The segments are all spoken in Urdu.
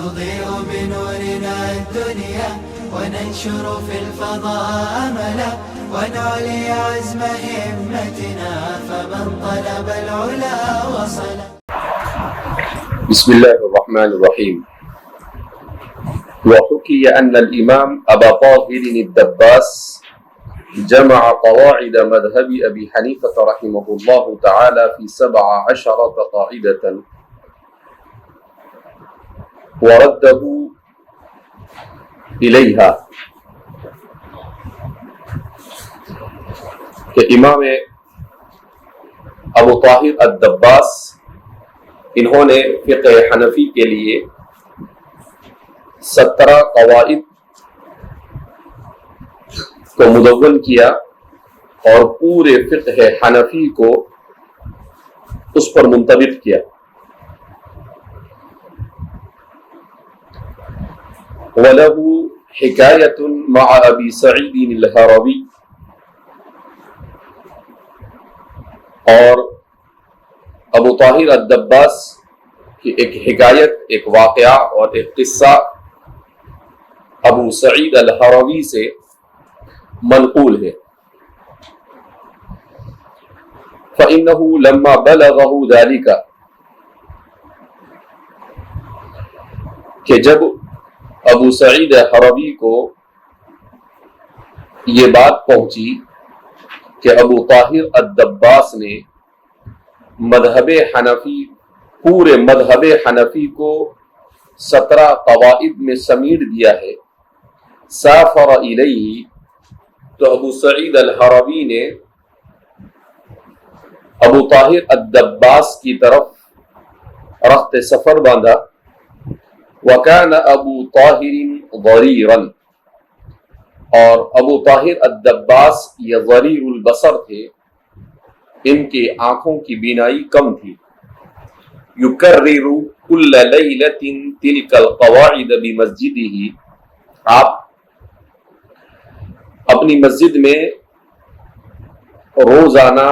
نضيء بنورنا الدنيا وننشر في الفضاء أملا ونعلي عزم همتنا فمن طلب العلا وصل. بسم الله الرحمن الرحيم. وحكي أن الإمام أبا طاهر الدباس جمع قواعد مذهب أبي حنيفة رحمه الله تعالى في 17 قاعدة ورده إليها. کہ امام ابو طاہر الدباس انہوں نے فقہ حنفی کے لیے 17 قواعد کو مدون کیا اور پورے فقہ حنفی کو اس پر منطبق کیا. وَلَهُ حِكَايَةٌ مَعَ أَبِي سَعِيدٍ الْهَرَوِيِّ، اور ابو طاہر الدباس کی ایک حکایت، ایک واقعہ اور ایک قصہ ابو سعید الہروی سے منقول ہے. فَإِنَّهُ لَمَّا بَلَغَهُ ذَلِكَ، کہ جب ابو سعید ہروی کو یہ بات پہنچی کہ ابو طاہر الدباس نے مذہب حنفی، پورے مذہب حنفی کو 17 قواعد میں سمیٹ دیا ہے، سافر الیہ، تو ابو سعید الہروی نے ابو طاہر الدباس کی طرف رخت سفر باندھا. وَكَانَ أَبُو طَاهِرٍ ضَرِيرًا، اور ابو طاہر الدباس یہ ضریر البصر تھے، ان کی آنکھوں کی بینائی کم تھی. يُكَرِّرُ كُلَّ لَيْلَةٍ تِلْكَ الْقَوَاعِدَ بِمَسْجِدِهِ، آپ اپنی مسجد میں روزانہ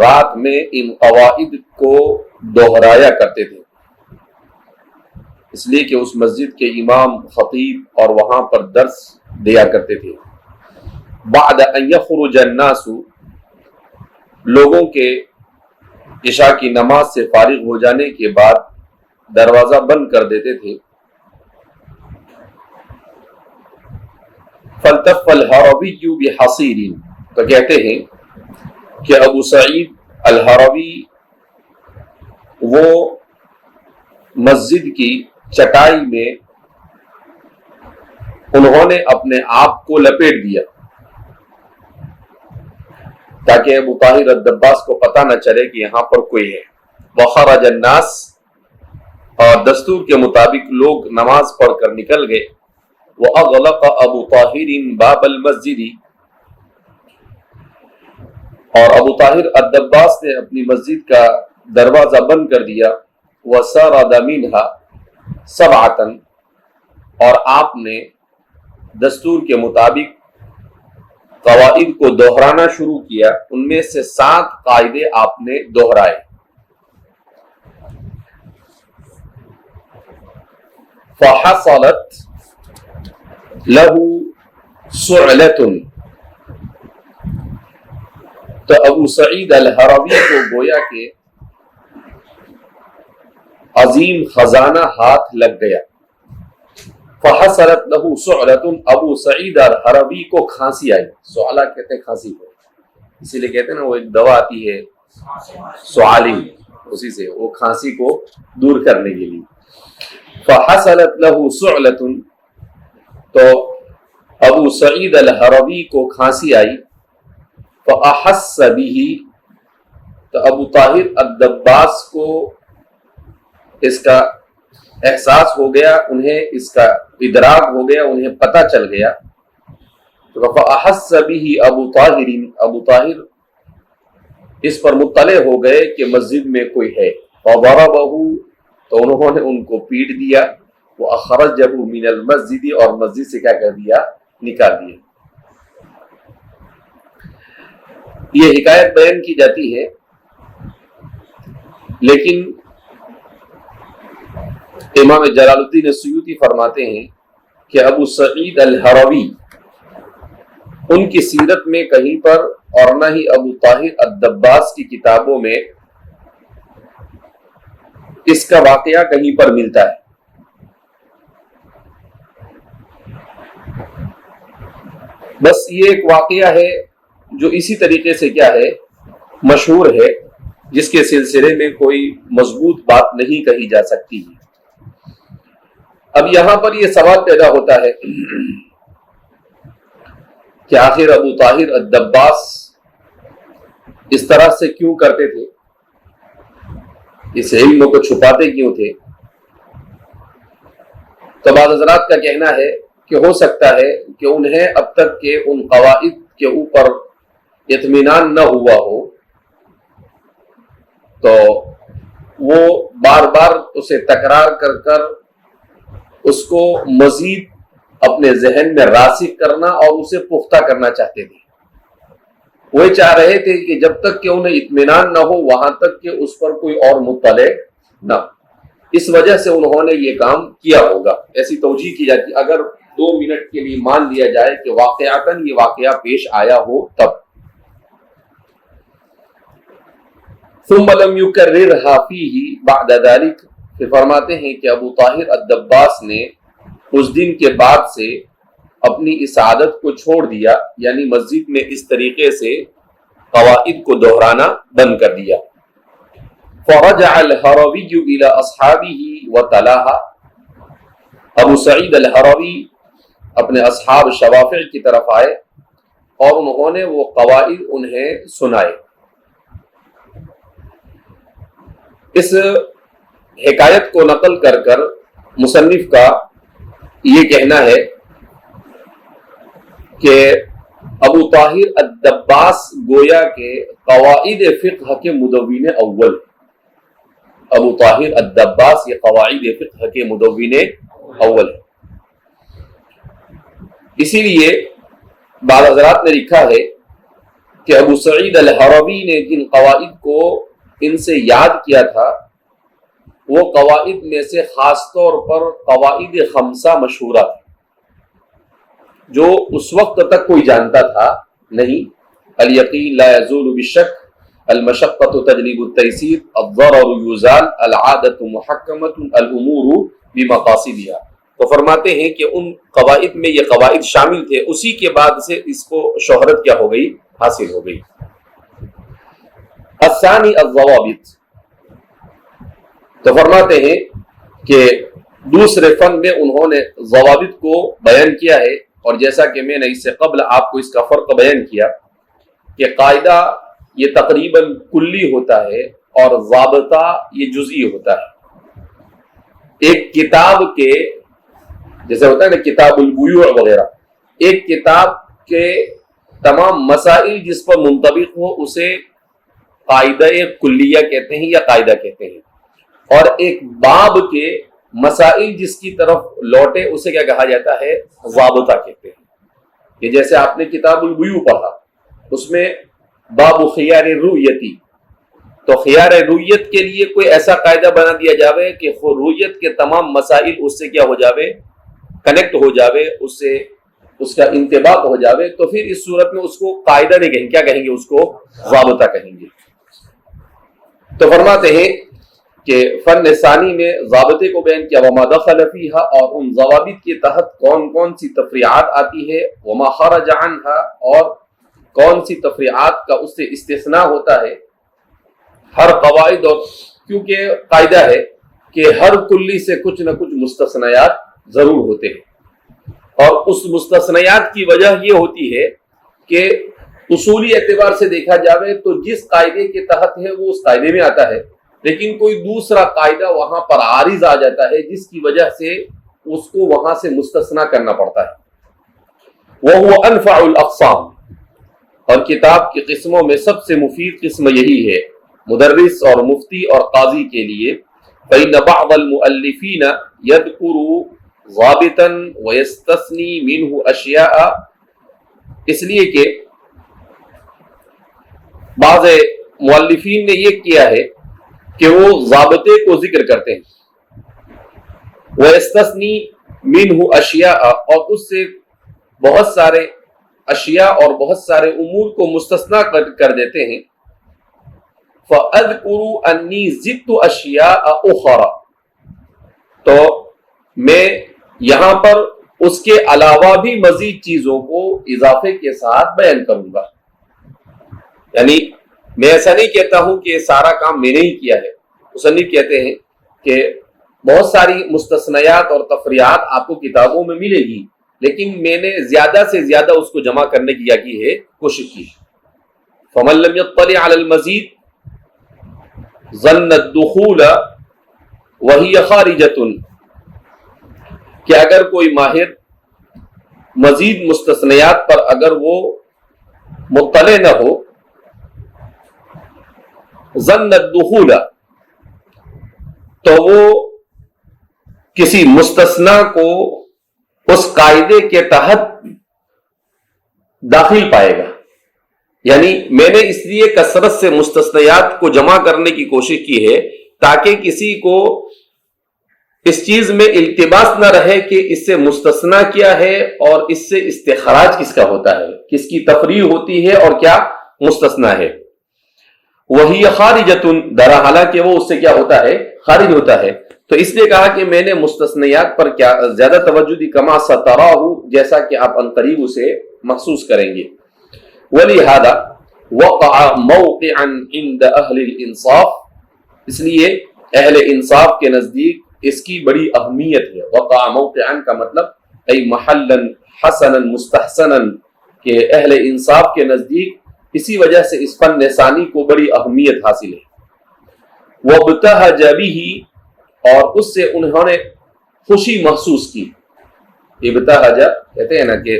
رات میں ان قواعد کو دہرایا کرتے تھے، اس لیے کہ اس مسجد کے امام خطیب اور وہاں پر درس دیا کرتے تھے. بعد ان یخرج الناس، لوگوں کے عشاء کی نماز سے فارغ ہو جانے کے بعد دروازہ بند کر دیتے تھے. فالتف الہروی بحصیر، تو کہتے ہیں کہ ابو سعید الہروی وہ مسجد کی چٹائی میں انہوں نے اپنے آپ کو لپیٹ دیا تاکہ ابو طاہر الدباس کو پتہ نہ چلے کہ یہاں پر کوئی ہے. وخرج الناس، اور دستور کے مطابق لوگ نماز پڑھ کر نکل گئے. واغلق ابو طاہر باب المسجد، اور ابو طاہر الدباس نے اپنی مسجد کا دروازہ بند کر دیا. وسرد منها 7، اور آپ نے دستور کے مطابق قواعد کو دہرانا شروع کیا. ان میں سے 7 قاعدے آپ نے دہرائے. فحصلت له سعلة، تو ابو سعید الہروی کو گویا کہ عظیم خزانہ ہاتھ لگ گیا. فحصلت له سعلة، ابو سعید الہروی کو کھانسی آئی. سعلہ کہتے ہیں کھانسی کو، اسی لیے کہتے ہیں نا وہ ایک دوا آتی ہے سعالی، اسی سے وہ کھانسی کو دور کرنے کے لیے. فحصلت له سعلة، تو ابو سعید الہروی کو کھانسی آئی. فاحس به، تو ابو طاہر الدباس کو اس کا احساس ہو گیا، انہیں اس کا ادراک ہو گیا، انہیں پتہ چل گیا. تو فاحس به ابو طاہر، ابو طاہر اس پر مطلع ہو گئے کہ مسجد میں کوئی ہے. فضربه، تو انہوں نے ان کو پیٹ دیا. واخرجه من المسجد، اور مسجد سے کیا کر دیا، نکال دیا. یہ حکایت بیان کی جاتی ہے، لیکن امام جلال الدین السیوطی فرماتے ہیں کہ ابو سعید الہروی ان کی سیرت میں کہیں پر اور نہ ہی ابو طاہر الدباس کی کتابوں میں اس کا واقعہ کہیں پر ملتا ہے۔ بس یہ ایک واقعہ ہے جو اسی طریقے سے کیا ہے مشہور ہے، جس کے سلسلے میں کوئی مضبوط بات نہیں کہی جا سکتی ہے۔ اب یہاں پر یہ سوال پیدا ہوتا ہے کہ آخر ابو طاہر الدباس اس طرح سے کیوں کرتے تھے، اس علم کو چھپاتے کیوں تھے؟ تو بعض حضرات کا کہنا ہے کہ ہو سکتا ہے کہ انہیں اب تک کے ان قواعد کے اوپر اطمینان نہ ہوا ہو، تو وہ بار بار اسے تکرار کر کر اس کو مزید اپنے ذہن میں راسخ کرنا اور اسے پختہ کرنا چاہتے تھے۔ وہ چاہ رہے تھے کہ جب تک کہ انہیں اطمینان نہ ہو وہاں تک کہ اس پر کوئی اور مطلع نہ، اس وجہ سے انہوں نے یہ کام کیا ہوگا۔ ایسی توجیہ کی جاتی اگر 2 منٹ کے لیے مان لیا جائے کہ واقعاتاً یہ واقعہ پیش آیا ہو تب۔ ثم لم يكررها فيه بعد ذلك، پھر فرماتے ہیں کہ ابو طاہر الدباس نے اس دن کے بعد سے اپنی اس عادت کو چھوڑ دیا، یعنی مسجد میں اس طریقے سے قواعد کو دہرانا بند کر دیا۔ فرجع الہروی الى اصحابہ وتلاها، ابو سعید الہروی اپنے اصحاب شوافع کی طرف آئے اور انہوں نے وہ قواعد انہیں سنائے۔ اس حکایت کو نقل کر کر مصنف کا یہ کہنا ہے کہ ابو طاہر الدباس گویا کے قواعد فقہ کے مدون اول، ابو طاہر الدباس یہ قواعد فقہ کے مدون اول ہے۔ اسی لیے بعض حضرات نے لکھا ہے کہ ابو سعید الہروی نے جن قواعد کو ان سے یاد کیا تھا وہ قواعد میں سے خاص طور پر قواعد خمسہ مشہورہ تھا، جو اس وقت تک کوئی جانتا تھا نہیں۔ الیقین لا یزول بالشک، المشقۃ تجلب التیسیر، الضرر یزال، العادۃ محکمۃ، الامور بمقاصدها۔ تو فرماتے ہیں کہ ان قواعد میں یہ قواعد شامل تھے، اسی کے بعد سے اس کو شہرت کیا ہو گئی، حاصل ہو گئی۔ الثانی الضوابط، تو فرماتے ہیں کہ دوسرے فن میں انہوں نے ضوابط کو بیان کیا ہے، اور جیسا کہ میں نے اس سے قبل آپ کو اس کا فرق بیان کیا کہ قاعدہ یہ تقریباً کلی ہوتا ہے اور ضابطہ یہ جزئی ہوتا ہے۔ ایک کتاب کے جیسے ہوتا ہے نا کتاب البیوع وغیرہ، ایک کتاب کے تمام مسائل جس پر منطبق ہو اسے قاعدہ کلیہ کہتے ہیں یا قاعدہ کہتے ہیں، اور ایک باب کے مسائل جس کی طرف لوٹے اسے کیا کہا جاتا ہے، ضابطہ کہتے ہیں۔ کہ جیسے آپ نے کتاب البیوع پڑھا، اس میں باب خیار الرؤیتی، تو خیار رؤیت کے لیے کوئی ایسا قاعدہ بنا دیا جاوے کہ رؤیت کے تمام مسائل اس سے کیا ہو جاوے، کنیکٹ ہو جاوے، اس سے اس کا انطباق ہو جاوے، تو پھر اس صورت میں اس کو قاعدہ نہیں کہیں، کیا کہیں گے، اس کو ضابطہ کہیں گے۔ تو فرماتے ہیں کہ فن ثانی میں ضابطے کو بیان کیا، وما دخل فیہا، اور ان ضوابط کے تحت کون کون سی تفریعات آتی ہے، وما خرج عنہا، اور کون سی تفریعات کا اس سے استثناء ہوتا ہے۔ ہر قواعد، اور کیونکہ قاعدہ ہے کہ ہر کلی سے کچھ نہ کچھ مستثنیات ضرور ہوتے ہیں، اور اس مستثنیات کی وجہ یہ ہوتی ہے کہ اصولی اعتبار سے دیکھا جاوے تو جس قاعدے کے تحت ہے وہ اس قاعدے میں آتا ہے، لیکن کوئی دوسرا قاعدہ وہاں پر عارض آ جاتا ہے جس کی وجہ سے اس کو وہاں سے مستثنا کرنا پڑتا ہے۔ وَهُوَ أَنْفَعُ الْأَقْسَامِ، اور کتاب کی قسموں میں سب سے مفید قسم یہی ہے مدرس اور مفتی اور قاضی کے لیے۔ فَإِنَّ بَعْضَ الْمُؤَلِّفِينَ يَذْكُرُ ضَابِطًا وَيَسْتَثْنِي مِنْهُ أَشْيَاءَ، اس لیے کہ بعض مؤلفین نے یہ کیا ہے کہ وہ ضابطے کو ذکر کرتے ہیں وَيَسْتَثْنِي مِنْهُ أَشْيَاءَ، اور اس سے بہت سارے اشیاء اور بہت سارے امور کو مستثنا کر دیتے ہیں. فَأَذْكُرُ أَنِّي زِدْتُ أَشْيَاءَ أُخَرَى، تو میں یہاں پر اس کے علاوہ بھی مزید چیزوں کو اضافے کے ساتھ بیان کروں گا. یعنی میں ایسا نہیں کہتا ہوں کہ یہ سارا کام میں نے ہی کیا ہے. مصنف کہتے ہیں کہ بہت ساری مستثنیات اور تفریعات آپ کو کتابوں میں ملے گی، لیکن میں نے زیادہ سے زیادہ اس کو جمع کرنے کی کیا کی ہے، کوشش کی. فَمَن لَّمْ يَطَّلِعْ عَلَى الْمَزِيدِ ظَنَّ الدُّخُولَ وَهِيَ خَارِجَةٌ، کہ اگر کوئی ماہر مزید مستثنیات پر اگر وہ مطلع نہ ہو، ظن الدخول، تو وہ کسی مستثنا کو اس قاعدے کے تحت داخل پائے گا. یعنی میں نے اس لیے کثرت سے مستثنیات کو جمع کرنے کی کوشش کی ہے تاکہ کسی کو اس چیز میں التباس نہ رہے کہ اس سے مستثنا کیا ہے اور اس سے استخراج کس کا ہوتا ہے، کس کی تفریع ہوتی ہے اور کیا مستثنا ہے. وہی خارجتن، درا حالانکہ وہ اس سے کیا ہوتا ہے، خارج ہوتا ہے. تو اس لیے کہا کہ میں نے مستثنیات پر کیا زیادہ توجہ دی، کما ستراہ، جیسا کہ آپ عنقریب اسے محسوس کریں گے. ولہذا وقع موقعا عند اہل الانصاف، اس لیے اہل انصاف کے نزدیک اس کی بڑی اہمیت ہے. وقع موقعا کا مطلب ای محلا حسنا مستحسنا، کہ اہل انصاف کے نزدیک اسی وجہ سے اس فن ثانی کو بڑی اہمیت حاصل ہے. وابتہج بہ، اور اس سے انہوں نے خوشی محسوس کی. ابتہج کہتے ہیں نا کہ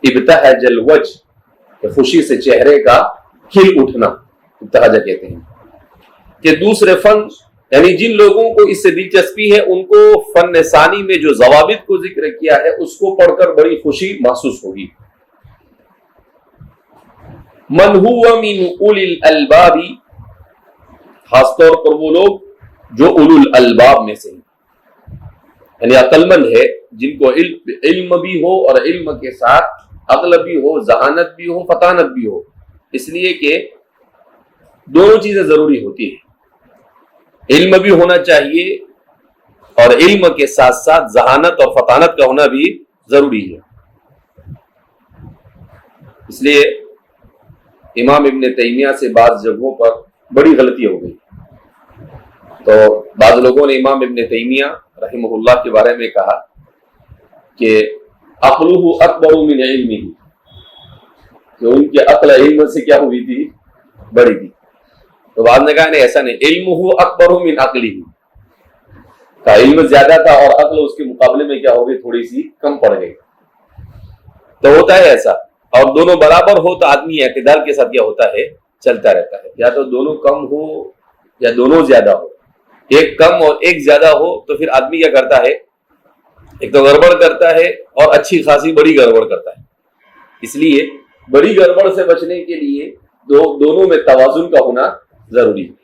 ابتہج الوجہ، کہ خوشی سے چہرے کا کھل اٹھنا، ابتہج کہتے ہیں. کہ دوسرے فن، یعنی جن لوگوں کو اس سے دلچسپی ہے ان کو فن ثانی میں جو ضوابط کو ذکر کیا ہے اس کو پڑھ کر بڑی خوشی محسوس ہوگی. من هو من اول الالباب، خاص طور پر وہ لوگ جو اولو الالباب میں سے ہیں، یعنی عقل مند ہے، جن کو علم بھی ہو اور علم کے ساتھ عقل بھی ہو، ذہانت بھی ہو، فطانت بھی ہو. اس لیے کہ دونوں چیزیں ضروری ہوتی ہیں. علم بھی ہونا چاہیے اور علم کے ساتھ ساتھ ذہانت اور فطانت کا ہونا بھی ضروری ہے. اس لیے امام ابن تیمیہ سے بعض جگہوں پر بڑی غلطی ہو گئی. تو بعض لوگوں نے امام ابن تیمیہ رحمہ اللہ کے بارے میں کہا کہ عقلہ اکبر من علمہ، کہ ان کی عقل علم سے کیا ہوئی تھی، بڑی تھی. تو بعد نے کہا نہیں، ایسا نہیں، علمہ اکبر من عقلہ، کا علم زیادہ تھا اور عقل اس کے مقابلے میں کیا ہو گئی، تھوڑی سی کم پڑ گئی. تو ہوتا ہے ایسا، اور دونوں برابر ہو تو آدمی اعتدال کے ساتھ کیا ہوتا ہے، چلتا رہتا ہے. یا تو دونوں کم ہو یا دونوں زیادہ ہو. ایک کم اور ایک زیادہ ہو تو پھر آدمی کیا کرتا ہے، ایک تو گڑبڑ کرتا ہے اور اچھی خاصی بڑی گڑبڑ کرتا ہے. اس لیے بڑی گڑبڑ سے بچنے کے لیے دونوں میں توازن کا ہونا ضروری ہے.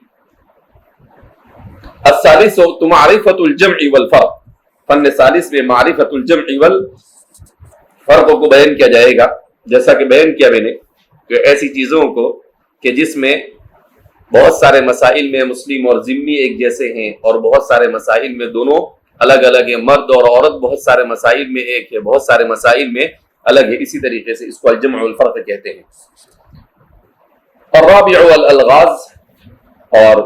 الثالث معرفت الجمع والفرق، فن ثالث میں معرفت الجمع والفرق کو بیان کیا جائے گا. جیسا کہ بیان کیا میں نے کہ ایسی چیزوں کو کہ جس میں بہت سارے مسائل میں مسلم اور ذمی ایک جیسے ہیں اور بہت سارے مسائل میں دونوں الگ الگ ہیں، مرد اور عورت بہت سارے مسائل میں ایک ہے، بہت سارے مسائل میں الگ ہے. اسی طریقے سے اس کو الجمع والفرق کہتے ہیں. الرابع الالغاز، اور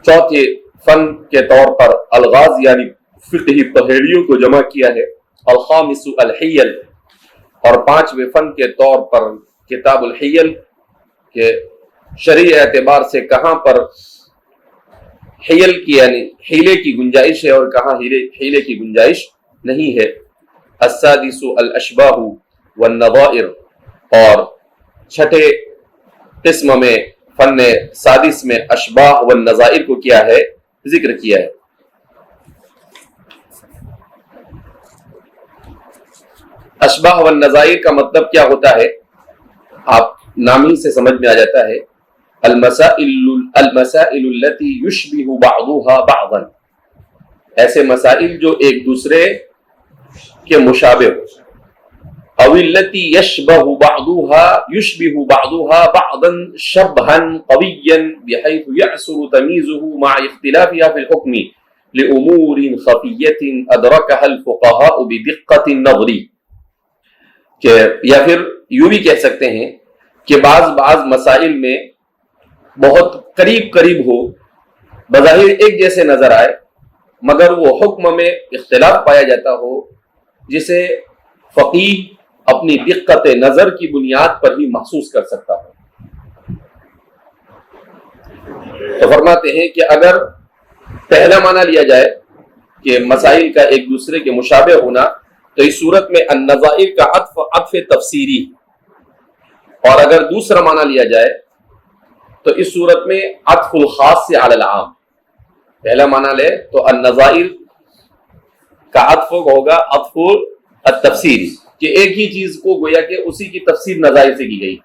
چوتھے فن کے طور پر الغاز یعنی فقہی پہیڑیوں کو جمع کیا ہے. الخامس الحیل، اور پانچویں فن کے طور پر کتاب الحیل، کہ شرعی اعتبار سے کہاں پر حیل کی یعنی حیلے کی گنجائش ہے اور کہاں حیلے کی گنجائش نہیں ہے. السادس الاشباہ والنظائر، اور چھٹے قسم میں فن سادس میں اشباہ والنظائر کو کیا ہے، ذکر کیا ہے. اشباہ والنظائر کا مطلب کیا ہوتا ہے، آپ نام ہی سے سمجھ میں آ جاتا ہے. المسائل التي يشبه بعضها بعضا، ایسے مسائل جو ایک دوسرے کے مشابہ ہو. او التي يشبه بعضها بعضا شبها قويا بحيث يعسر تمييزه مع اختلافها في الحكم لأمور خفية أدركها الفقهاء بدقة النظر. کہ یا پھر یوں بھی کہہ سکتے ہیں کہ بعض مسائل میں بہت قریب ہو، بظاہر ایک جیسے نظر آئے، مگر وہ حکم میں اختلاف پایا جاتا ہو جسے فقیہ اپنی دقت نظر کی بنیاد پر ہی محسوس کر سکتا ہو. تو فرماتے ہیں کہ اگر پہلا معنی لیا جائے کہ مسائل کا ایک دوسرے کے مشابہ ہونا، تو اس صورت میں النظائر کا عطف تفسیری، اور اگر دوسرا معنی لیا جائے تو اس صورت میں عطف الخاص سے علی العام. پہلا معنی لے تو النظائر کا عطف ہوگا عطف التفسیری، کہ ایک ہی چیز کو گویا کہ اسی کی تفسیر نظائر سے کی گئی،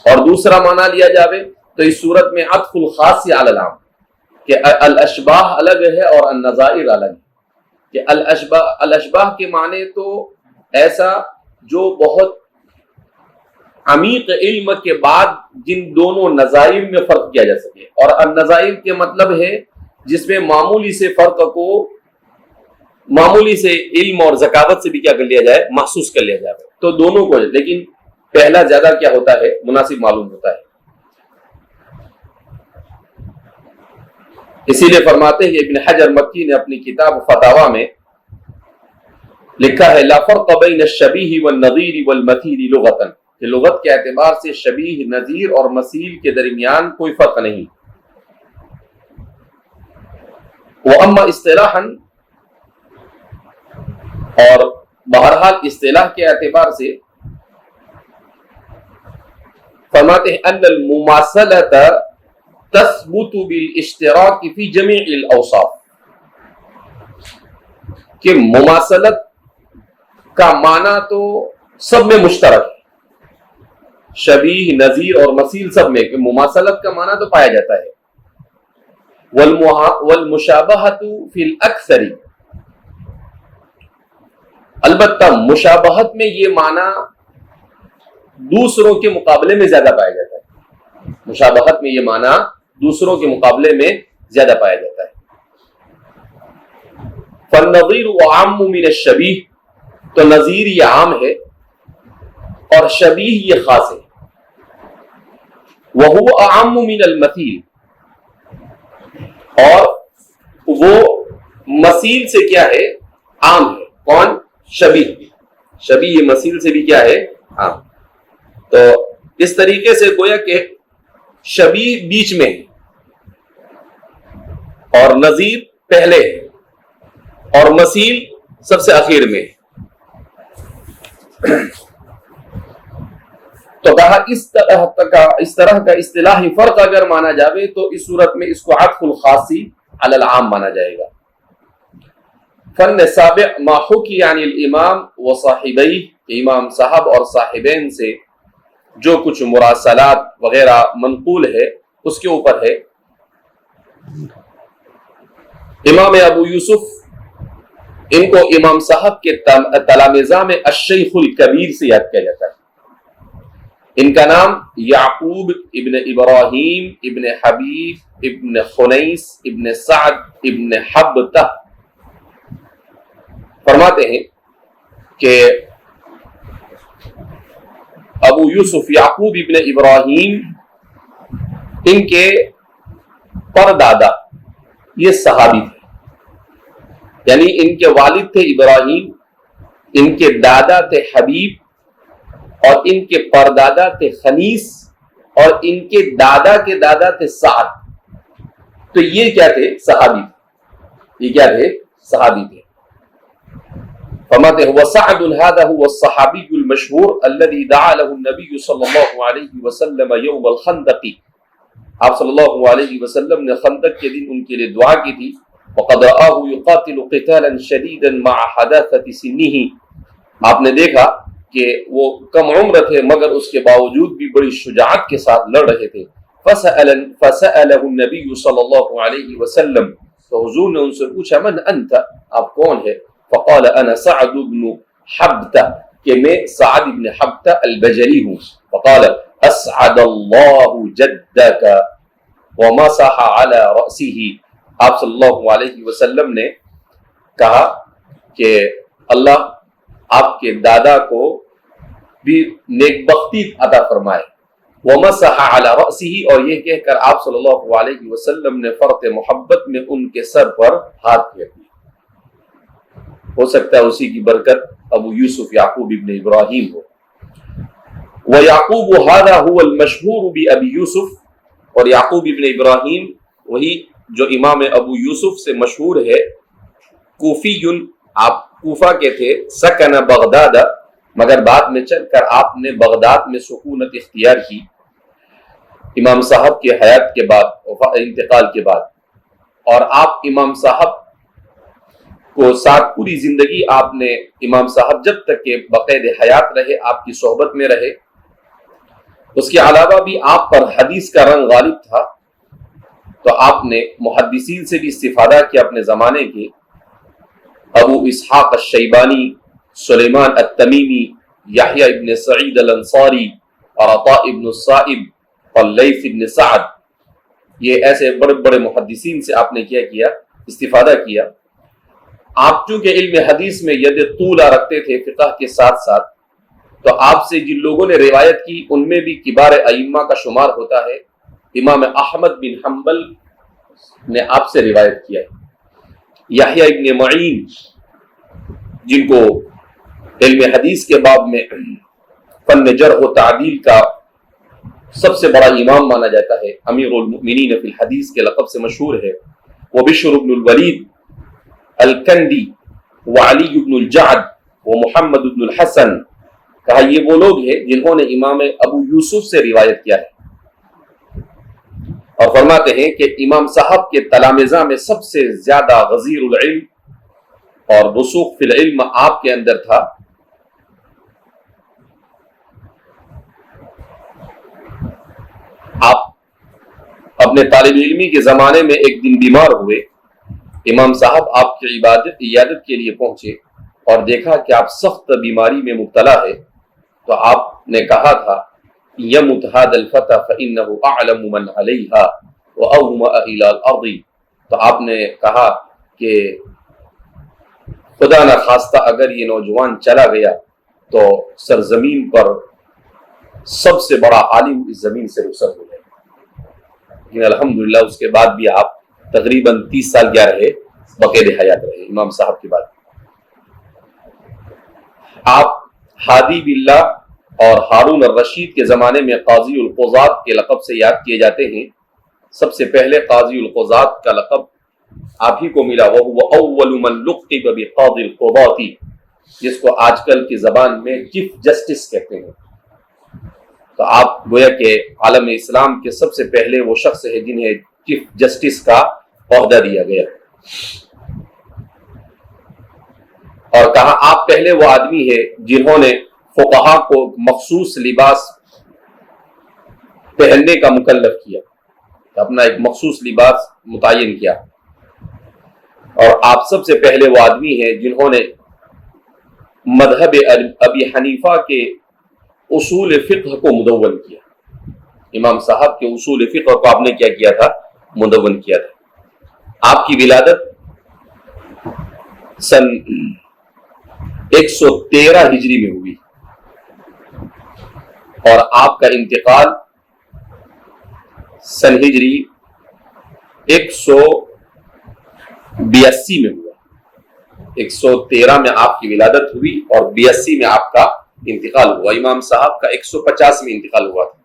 اور دوسرا معنی لیا جاوے تو اس صورت میں عطف الخاص سے علی العام، کہ الاشباہ الگ ہے اور النظائر الگ ہے. کہ الاشباہ کے معنی تو ایسا جو بہت عمیق علم کے بعد جن دونوں نظائر میں فرق کیا جا سکے، اور النظائر کے مطلب ہے جس میں معمولی سے فرق کو معمولی سے علم اور ذکاوت سے بھی کیا کر لیا جائے، محسوس کر لیا جائے. تو دونوں کو، لیکن پہلا زیادہ کیا ہوتا ہے، مناسب معلوم ہوتا ہے. اسی لیے فرماتے ہیں ابن حجر مکی نے اپنی کتاب فتاوا میں لکھا ہے لا فرق بین الشبیہ والنظیر والمثیل لغتاً، کہ لغت کے اعتبار سے شبیہ، نظیر اور مثیل کے درمیان کوئی فرق نہیں. واما اصطلاحاً، اور بہرحال اصطلاح کے اعتبار سے فرماتے ہیں ان المماثلۃ تثبت بالاشتراک فی جمیع الاوصاف، کہ مماثلت کا معنی تو سب میں مشترک ہے، شبیہ، نظیر اور مثیل سب میں، کہ مماثلت کا معنی تو پایا جاتا ہے. والمشابہۃ فی الاکثر، البتہ مشابہت میں یہ معنی دوسروں کے مقابلے میں زیادہ پایا جاتا ہے. مشابہت میں یہ معنی دوسروں کے مقابلے میں زیادہ پایا جاتا ہے. فالنظیر اعم من الشبیہ، تو نظیر یہ عام ہے اور شبیہ یہ خاص ہے. وہو اعم من المثیل، اور وہ مثیل سے کیا ہے، عام ہے. کون؟ شبیہ. شبیہ مثیل سے بھی کیا ہے، عام. تو اس طریقے سے گویا کہ شبیہ بیچ میں ہے اور نظیر پہلے ہے اور مثیل سب سے آخر میں ہے. تو کہا اس طرح کا اصطلاحی فرق اگر مانا جاوے تو اس صورت میں اس کو عطف الخاصی علی العام مانا جائے گا. فن سابع ما حکی عن الامام و صاحبیہ، امام صاحب اور صاحبین سے جو کچھ مراسلات وغیرہ منقول ہے اس کے اوپر ہے. امام ابو یوسف، ان کو امام صاحب کے تلامذہ میں الشیخ الکبیر سے یاد کیا جاتا ہے. ان کا نام یعقوب ابن ابراہیم ابن حبیب ابن خنیس ابن سعد ابن حبتہ. فرماتے ہیں کہ ابو یوسف یعقوب ابن ابراہیم، ان کے پردادا یہ صحابی تھے، یعنی ان کے والد تھے ابراہیم، ان کے دادا تھے حبیب، اور ان کے پردادا تھے خنیس، اور ان کے دادا تھے سعد. تو یہ کیا تھے؟ صحابی تھے. یہ کیا تھے؟ صحابی تھے. فرماتے ہیں وسعد هذا هو الصحابی المشہور الذي دعا له النبي صلی اللہ علیہ وسلم یوم الخندق. آپ صلی اللہ علیہ وسلم نے خندق کے دن ان کے لیے دعا کی تھی. وقد رآه يقاتل قتالا شديدا مع حداثة سنه، آپ نے دیکھا کہ وہ کم عمر تھے مگر اس کے باوجود بھی بڑی شجاعت کے ساتھ لڑ رہے تھے. فسأله النبي صلی اللہ علیہ وسلم، تو حضور نے ان سے پوچھا من انت، آپ کون ہے؟ فقال انا سعد بن حبتہ، کہ میں سعد بن حبتہ البجلی ہوں. فقال اسعد اللہ جدک ومسح على رأسه. آپ صلی اللہ علیہ وسلم نے کہا کہ اللہ آپ کے دادا کو بھی نیک بختی عطا فرمائے. ومسح على رأسه، اور یہ کہہ کر آپ صلی اللہ علیہ وسلم نے فرط محبت میں ان کے سر پر ہاتھ پھیر دیا. ہو سکتا ہے اسی کی برکت ابو یوسف یعقوب ابن ابراہیم ہو. وَيَعْقُوبُ هَذَا هُوَ الْمَشْهُورُ بِأَبِي يُوسُف، اور یعقوب ابن ابراہیم وہی جو امام ابو یوسف سے مشہور ہے. کوفی، آپ کوفہ کے تھے. سکن بغداد، مگر بعد میں چل کر آپ نے بغداد میں سکونت اختیار کی امام صاحب کے حیات کے بعد، انتقال کے بعد. اور آپ امام صاحب کو ساتھ پوری زندگی آپ نے، امام صاحب جب تک کہ بقید حیات رہے آپ کی صحبت میں رہے. اس کے علاوہ بھی آپ پر حدیث کا رنگ غالب تھا، تو آپ نے محدثین سے بھی استفادہ کیا اپنے زمانے کے. ابو اسحاق الشیبانی، سلیمان التمیمی، یحییٰ ابن سعید الانصاری، اور عطاء ابن الصائب اور لیث ابن سعد، یہ ایسے بڑے بڑے محدثین سے آپ نے کیا استفادہ کیا. آپ چونکہ علم حدیث میں ید طولہ رکھتے تھے فقہ کے ساتھ ساتھ، تو آپ سے جن لوگوں نے روایت کی ان میں بھی کبار ائمہ کا شمار ہوتا ہے. امام احمد بن حنبل نے آپ سے روایت کیا ہے. یحییٰ ابن معین، جن کو علم حدیث کے باب میں فن جرح و تعدیل کا سب سے بڑا امام مانا جاتا ہے، امیر المؤمنین فی الحدیث کے لقب سے مشہور ہے. وہ بشر بن الولید الکندی، وعلی بن الجعد، و محمد بن الحسن، کہا یہ وہ لوگ ہیں جنہوں نے امام ابو یوسف سے روایت کیا ہے. اور فرماتے ہیں کہ امام صاحب کے تلامذہ میں سب سے زیادہ غزیر العلم اور رسوخ فی العلم آپ کے اندر تھا. آپ اپنے طالب علمی کے زمانے میں ایک دن بیمار ہوئے. امام صاحب آپ کی عیادت کے لیے پہنچے اور دیکھا کہ آپ سخت بیماری میں مبتلا ہے. تو آپ نے کہا تھا یمت هذا الفتى فانه اعلم من علیہا واومأ الى الارض. تو آپ نے کہا کہ خدا نہ خواستہ اگر یہ نوجوان چلا گیا تو سرزمین پر سب سے بڑا عالم اس زمین سے رخصت ہو جائے. لیکن الحمدللہ اس کے بعد بھی آپ تقریباً 30 سال کیا رہے، بقید حیات رہے امام صاحب کے بعد. آپ ہادی باللہ اور ہارون الرشید کے زمانے میں قاضی القضات کے لقب سے یاد کیے جاتے ہیں. سب سے پہلے قاضی القضات کا لقب آپ ہی کو ملا، وہ اول من لقب بقاضی القضات، جس کو آج کل کی زبان میں چیف جسٹس کہتے ہیں. تو آپ گویا کہ عالم اسلام کے سب سے پہلے وہ شخص ہے جنہیں چیف جسٹس کا عہدہ دیا گیا. اور کہا آپ پہلے وہ آدمی ہے جنہوں نے فقہا کو مخصوص لباس پہننے کا مکلف کیا، اپنا ایک مخصوص لباس متعین کیا. اور آپ سب سے پہلے وہ آدمی ہیں جنہوں نے مذہب ابی حنیفہ کے اصول فقہ کو مدون کیا. امام صاحب کے اصول فقہ کو آپ نے کیا کیا تھا؟ مدون کیا تھا. آپ کی ولادت سن 113 ہجری میں ہوئی اور آپ کا انتقال سن ہجری 182 میں ہوا. 113 میں آپ کی ولادت ہوئی اور 82 میں آپ کا انتقال ہوا. امام صاحب کا 150 میں انتقال ہوا تھا،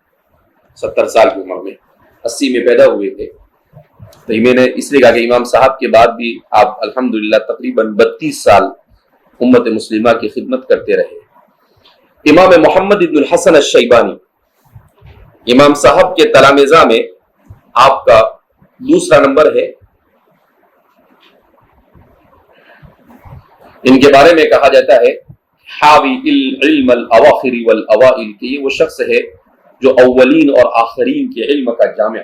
70 سال کی عمر میں. 80 میں پیدا ہوئے تھے. تو میں نے اس لیے کہا کہ امام صاحب کے بعد بھی آپ الحمدللہ تقریباً 32 سال امت مسلمہ کی خدمت کرتے رہے. امام محمد ابن الحسن الشیبانی، امام صاحب کے تلامذہ میں آپ کا دوسرا نمبر ہے. ان کے بارے میں کہا جاتا ہے حاوی العلم الاواخر والاوائل، کہ یہ وہ شخص ہے جو اولین اور آخرین کے علم کا جامع.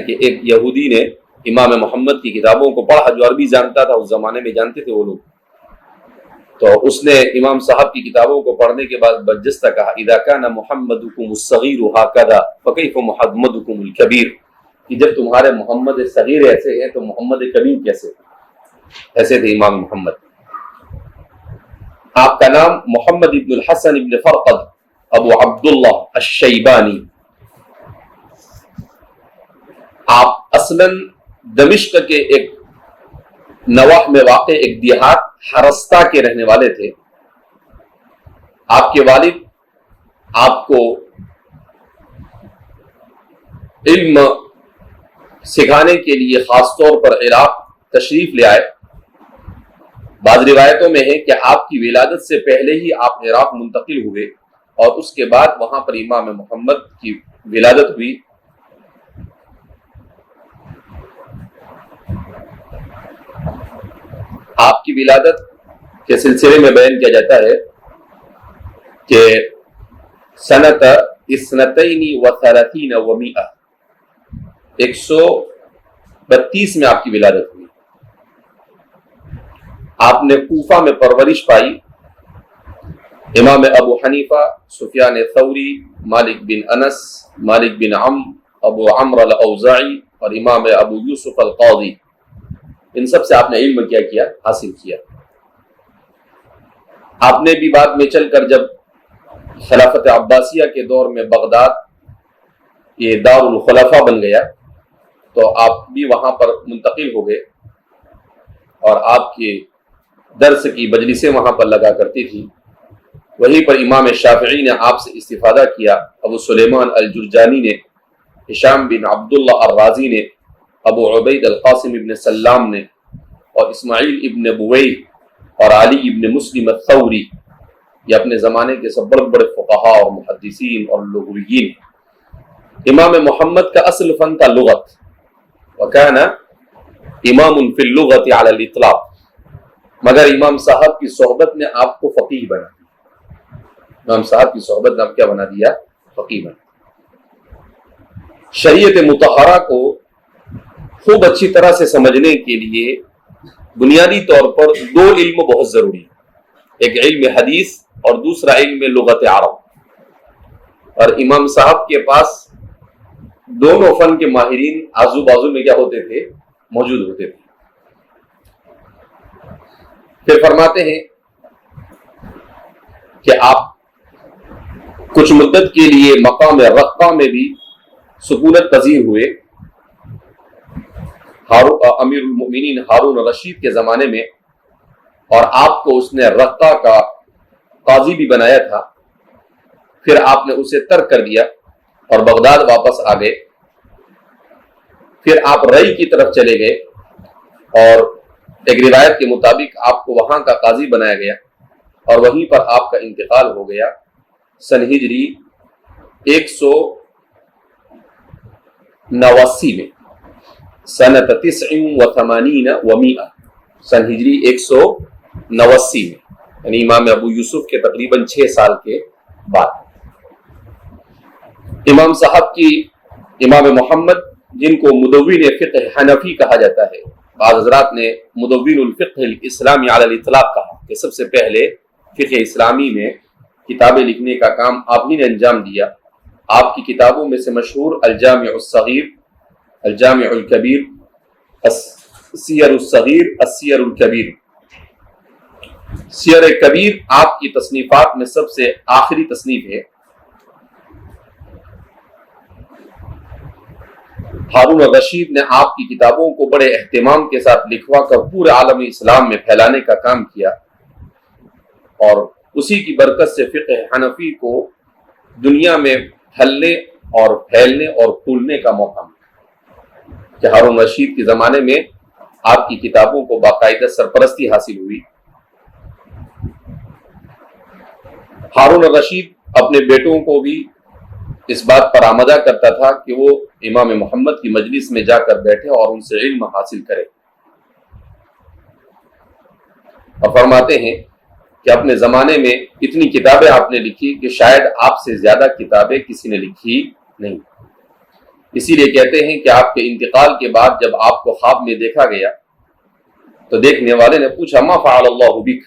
کہ ایک یہودی نے امام محمد کی کتابوں کو پڑھا، جو عربی جانتا تھا اس زمانے میں جانتے تھے وہ لوگ، تو اس نے امام صاحب کی کتابوں کو پڑھنے کے بعد برجستہ کہا اذا كان محمدكم الصغير هكذا فكيف محمدكم الكبير، کہ جب تمہارے محمد صغیر ایسے ہیں تو محمد کبیر کیسے؟ ایسے تھے امام محمد۔ آپ کا نام محمد ابن الحسن ابن فرقد ابو عبداللہ الشیبانی، آپ اصلاً دمشق کے ایک نواح میں واقع ایک دیہات حرستہ کے رہنے والے تھے۔ آپ کے والد آپ کو علم سکھانے کے لیے خاص طور پر عراق تشریف لے آئے۔ بعض روایتوں میں ہے کہ آپ کی ولادت سے پہلے ہی آپ عراق منتقل ہوئے اور اس کے بعد وہاں پر امام محمد کی ولادت ہوئی۔ آپ کی ولادت کے سلسلے میں بیان کیا جاتا ہے کہ سنت 32 و 100 132 میں آپ کی ولادت ہوئی۔ آپ نے کوفہ میں پرورش پائی۔ امام ابو حنیفہ، سفیان ثوری، مالک بن انس، مالک بن ابو عمرو الاوزاعی اور امام ابو یوسف القاضی، ان سب سے آپ نے علم کیا حاصل کیا۔ آپ نے بھی بعد میں چل کر جب خلافت عباسیہ کے دور میں بغداد یہ دار الخلفاء بن گیا تو آپ بھی وہاں پر منتقل ہو گئے اور آپ کے درس کی مجلسیں وہاں پر لگا کرتی تھی۔ وہیں پر امام شافعی نے آپ سے استفادہ کیا، ابو سلیمان الجرجانی نے، ہشام بن عبداللہ الرازی نے، ابو عبید القاسم ابن سلام نے، اور اسماعیل ابن بویہ اور علی ابن مسلم الثوری، یہ اپنے زمانے کے سب بڑے بڑے فقہاء اور محدثین اور لغویین۔ امام محمد کا اصل فن تھا لغت، وکان امام فی اللغت علی الاطلاق، مگر امام صاحب کی صحبت نے آپ کو فقیہ بنا دیا۔ امام صاحب کی صحبت نے آپ کیا بنا دیا؟ فقیہ بنا۔ شریعت مطہرہ کو خوب اچھی طرح سے سمجھنے کے لیے بنیادی طور پر دو علم بہت ضروری ہے، ایک علم حدیث اور دوسرا علم لغت عرب، اور امام صاحب کے پاس دونوں فن کے ماہرین آزو بازو میں کیا ہوتے تھے؟ موجود ہوتے تھے۔ پھر فرماتے ہیں کہ آپ کچھ مدت کے لیے مقام رقہ میں بھی سکونت پذیر ہوئے، امیر المؤمنین ہارون رشید کے زمانے میں، اور آپ کو اس نے رقہ کا قاضی بھی بنایا تھا۔ پھر آپ نے اسے ترک کر دیا اور بغداد واپس آ گئے۔ پھر آپ رئی کی طرف چلے گئے اور ایک روایت کے مطابق آپ کو وہاں کا قاضی بنایا گیا اور وہیں پر آپ کا انتقال ہو گیا سن ہجری 189 میں، سنت 89 و 100، سن ہجری 189 میں، یعنی امام ابو یوسف کے تقریباً 6 سال کے بعد۔ امام صاحب کی امام محمد، جن کو مدون فقہ حنفی کہا جاتا ہے، بعض حضرات نے مدون الفقہ الاسلامی علی الاطلاق کہا کہ سب سے پہلے فقہ اسلامی میں کتابیں لکھنے کا کام آپ ہی نے انجام دیا۔ آپ کی کتابوں میں سے مشہور الجامع الصغیر، الجامع الکبیر، السیر الصغیر، السیر الکبیر۔ سیر کبیر آپ کی تصنیفات میں سب سے آخری تصنیف ہے۔ ہارون الرشید نے آپ کی کتابوں کو بڑے اہتمام کے ساتھ لکھوا کر پورے عالم اسلام میں پھیلانے کا کام کیا، اور اسی کی برکت سے فقہ حنفی کو دنیا میں پھیلنے اور پھولنے کا موقع ملا کہ ہارون الرشید کے زمانے میں آپ کی کتابوں کو باقاعدہ سرپرستی حاصل ہوئی۔ ہارون الرشید اپنے بیٹوں کو بھی اس بات پر آمادہ کرتا تھا کہ وہ امام محمد کی مجلس میں جا کر بیٹھے اور ان سے علم حاصل کرے، اور فرماتے ہیں کہ اپنے زمانے میں اتنی کتابیں آپ نے لکھی کہ شاید آپ سے زیادہ کتابیں کسی نے لکھی نہیں۔ اسی لیے کہتے ہیں کہ آپ کے انتقال کے بعد جب آپ کو خواب میں دیکھا گیا تو دیکھنے والے نے پوچھا ما فعل اللہ بک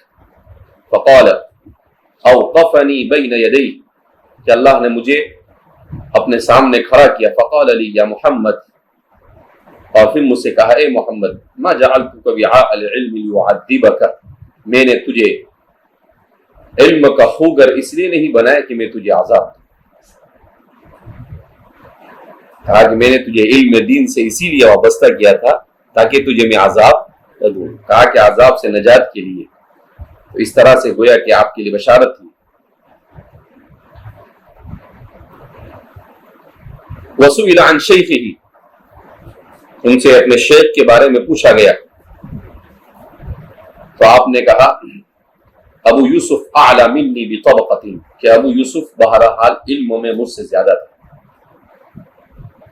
فقال اوقفنی بین یدی، کہ اللہ نے مجھے اپنے سامنے کھڑا کیا، فقال لی یا محمد، اور پھر مجھ سے کہا اے محمد ما جعلتک وعاء العلم لیعذبک، میں نے تجھے علم کا خوگر اس لیے نہیں بنایا کہ میں تجھے عذاب دوں، کہا کہ میں نے تجھے علم دین سے اسی لیے وابستہ کیا تھا تاکہ تجھے میں عذاب نہ دوں، کہا کہ عذاب سے نجات کے لیے، تو اس طرح سے گویا کہ آپ کے لیے بشارت تھی۔ وسئل عن شیخہ، ان سے اپنے شیخ کے بارے میں پوچھا گیا تو آپ نے کہا ابو یوسف اعلی منی بطبقۃ، کہ ابو یوسف بہرحال علم میں مجھ سے زیادہ تھا،